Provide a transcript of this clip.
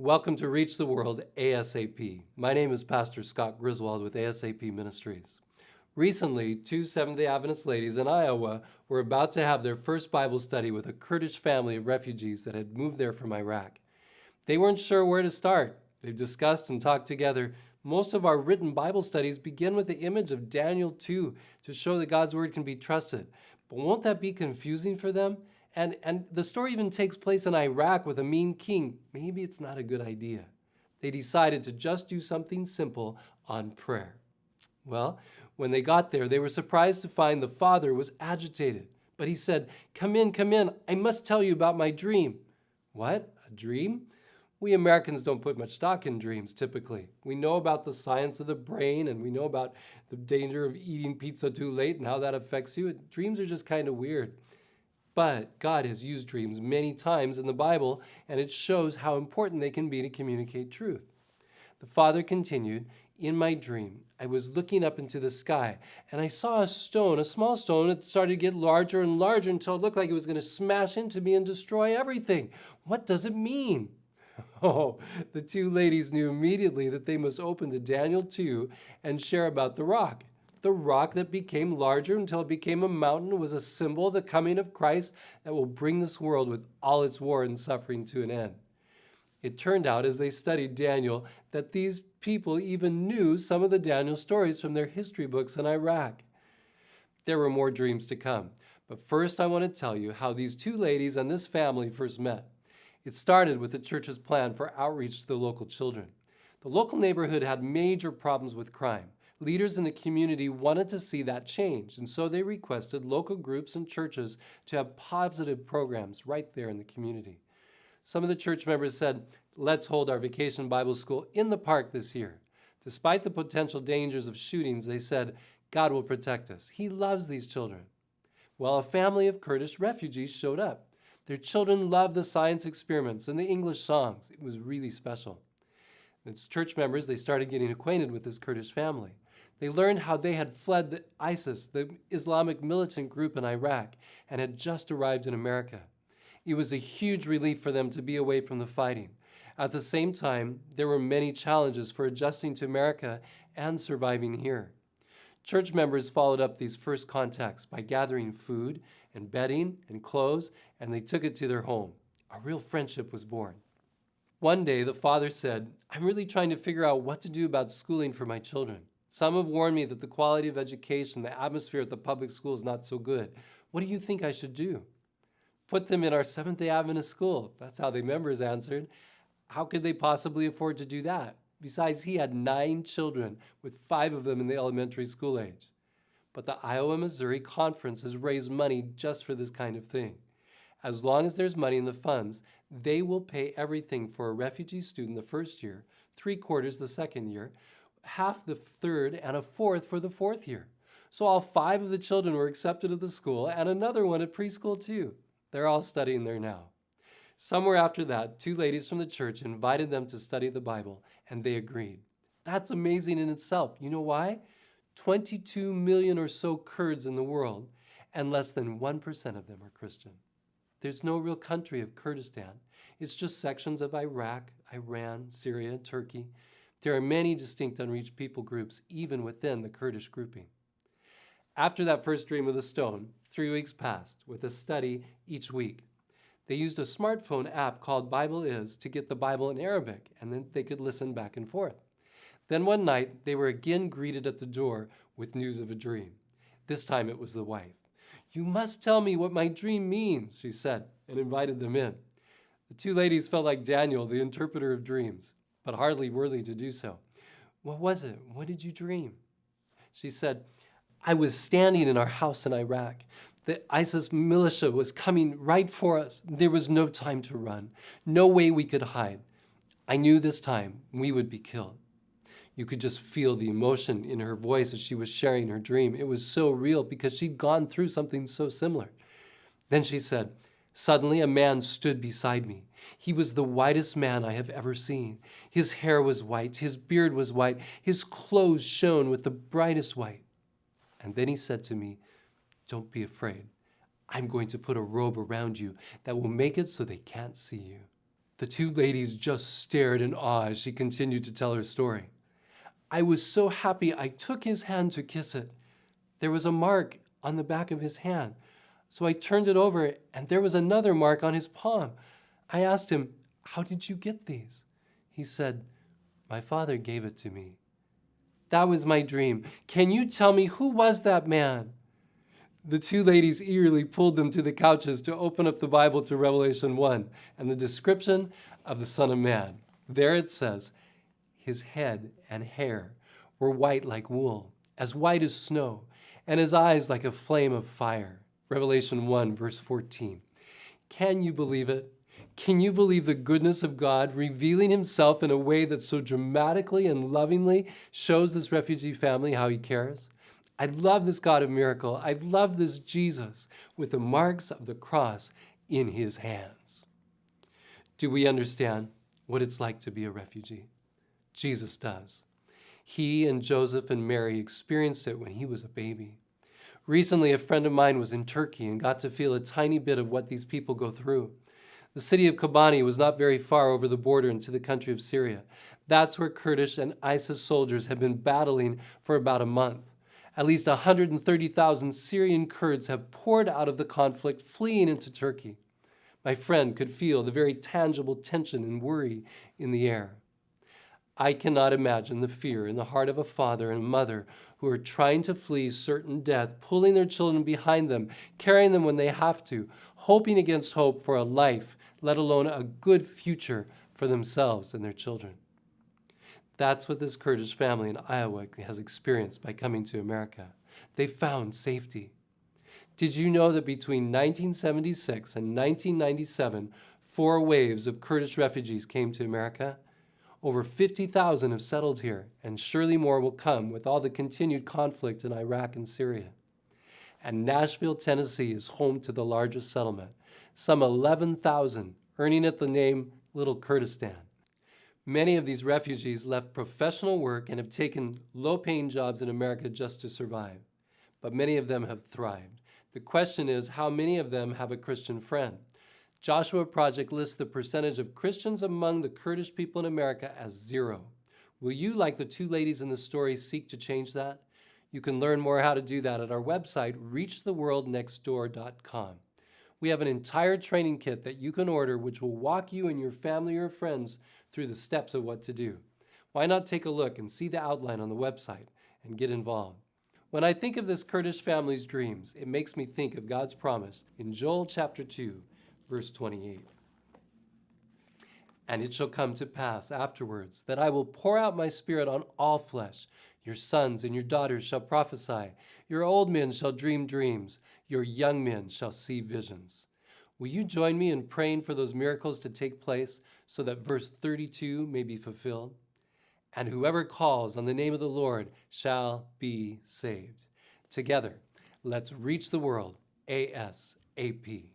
Welcome to Reach the World ASAP. My name is Pastor Scott Griswold with ASAP Ministries. Recently, two Seventh-day Adventist ladies in Iowa were about to have their first Bible study with a Kurdish family of refugees that had moved there from Iraq. They weren't sure where to start. They've discussed and talked together. Most of our written Bible studies begin with the image of Daniel 2 to show that God's Word can be trusted. But won't that be confusing for them? And the story even takes place in Iraq with a mean king. Maybe it's not a good idea. They decided to just do something simple on prayer. Well, when they got there, they were surprised to find the father was agitated. But he said, come in, I must tell you about my dream." "What, a dream?" We Americans don't put much stock in dreams typically. We know about the science of the brain and we know about the danger of eating pizza too late and how that affects you. Dreams are just kind of weird. But God has used dreams many times in the Bible, and it shows how important they can be to communicate truth. The father continued, "In my dream, I was looking up into the sky, and I saw a stone, a small stone, that started to get larger and larger until it looked like it was going to smash into me and destroy everything. What does it mean?" Oh, the two ladies knew immediately that they must open to Daniel 2 and share about the rock. The rock that became larger until it became a mountain was a symbol of the coming of Christ that will bring this world with all its war and suffering to an end. It turned out as they studied Daniel that these people even knew some of the Daniel stories from their history books in Iraq. There were more dreams to come, but first I want to tell you how these two ladies and this family first met. It started with the church's plan for outreach to the local children. The local neighborhood had major problems with crime. Leaders in the community wanted to see that change, and so they requested local groups and churches to have positive programs right there in the community. Some of the church members said, "Let's hold our vacation Bible school in the park this year." Despite the potential dangers of shootings, they said, "God will protect us. He loves these children." Well, a family of Kurdish refugees showed up. Their children loved the science experiments and the English songs. It was really special. As church members, they started getting acquainted with this Kurdish family. They learned how they had fled the ISIS, the Islamic militant group in Iraq, and had just arrived in America. It was a huge relief for them to be away from the fighting. At the same time, there were many challenges for adjusting to America and surviving here. Church members followed up these first contacts by gathering food and bedding and clothes, and they took it to their home. A real friendship was born. One day, the father said, "I'm really trying to figure out what to do about schooling for my children. Some have warned me that the quality of education, the atmosphere at the public school is not so good. What do you think I should do?" "Put them in our Seventh-day Adventist school." That's how the members answered. How could they possibly afford to do that? Besides, he had 9 children, with 5 of them in the elementary school age. But the Iowa-Missouri Conference has raised money just for this kind of thing. As long as there's money in the funds, they will pay everything for a refugee student the first year, 3/4 the second year, half the third, and a fourth for the fourth year. So all 5 of the children were accepted at the school, and another one at preschool too. They're all studying there now. Somewhere after that, 2 ladies from the church invited them to study the Bible, and they agreed. That's amazing in itself. You know why? 22 million or so Kurds in the world, and less than 1% of them are Christian. There's no real country of Kurdistan. It's just sections of Iraq, Iran, Syria, Turkey. There are many distinct unreached people groups even within the Kurdish grouping. After that first dream of the stone, 3 weeks passed with a study each week. They used a smartphone app called Bible Is to get the Bible in Arabic, and then they could listen back and forth. Then one night, they were again greeted at the door with news of a dream. This time it was the wife. "You must tell me what my dream means," she said, and invited them in. The 2 ladies felt like Daniel, the interpreter of dreams, but hardly worthy to do so. "What was it? What did you dream?" She said, "I was standing in our house in Iraq. The ISIS militia was coming right for us. There was no time to run, no way we could hide. I knew this time we would be killed." You could just feel the emotion in her voice as she was sharing her dream. It was so real because she'd gone through something so similar. Then she said, "Suddenly a man stood beside me. He was the whitest man I have ever seen. His hair was white, his beard was white, his clothes shone with the brightest white. And then he said to me, 'Don't be afraid. I'm going to put a robe around you that will make it so they can't see you.'" The two ladies just stared in awe as she continued to tell her story. I was so happy I took his hand to kiss it. There was a mark on the back of his hand, so I turned it over and there was another mark on his palm. I asked him, "How did you get these?" He said, "My father gave it to me." That was my dream. Can you tell me who was that man? The two ladies eagerly pulled them to the couches to open up the Bible to Revelation 1 and the description of the Son of Man. There it says, his head and hair were white like wool, as white as snow, and his eyes like a flame of fire. Revelation 1, verse 14. Can you believe it? Can you believe the goodness of God revealing himself in a way that so dramatically and lovingly shows this refugee family how he cares? I love this God of miracle. I love this Jesus with the marks of the cross in his hands. Do we understand what it's like to be a refugee? Jesus does. He and Joseph and Mary experienced it when he was a baby. Recently, a friend of mine was in Turkey and got to feel a tiny bit of what these people go through. The city of Kobani was not very far over the border into the country of Syria. That's where Kurdish and ISIS soldiers have been battling for about a month. At least 130,000 Syrian Kurds have poured out of the conflict, fleeing into Turkey. My friend could feel the very tangible tension and worry in the air. I cannot imagine the fear in the heart of a father and mother who are trying to flee certain death, pulling their children behind them, carrying them when they have to, hoping against hope for a life, let alone a good future for themselves and their children. That's what this Kurdish family in Iowa has experienced by coming to America. They found safety. Did you know that between 1976 and 1997, 4 waves of Kurdish refugees came to America? Over 50,000 have settled here, and surely more will come with all the continued conflict in Iraq and Syria. And Nashville, Tennessee is home to the largest settlement, some 11,000, earning it the name Little Kurdistan. Many of these refugees left professional work and have taken low-paying jobs in America just to survive. But many of them have thrived. The question is, how many of them have a Christian friend? Joshua Project lists the percentage of Christians among the Kurdish people in America as 0. Will you, like the two ladies in the story, seek to change that? You can learn more how to do that at our website, reachtheworldnextdoor.com. We have an entire training kit that you can order which will walk you and your family or friends through the steps of what to do. Why not take a look and see the outline on the website and get involved? When I think of this Kurdish family's dreams, it makes me think of God's promise in Joel chapter 2, verse 28. And it shall come to pass afterwards that I will pour out my spirit on all flesh. Your sons and your daughters shall prophesy. Your old men shall dream dreams. Your young men shall see visions. Will you join me in praying for those miracles to take place so that verse 32 may be fulfilled? And whoever calls on the name of the Lord shall be saved. Together, let's reach the world ASAP.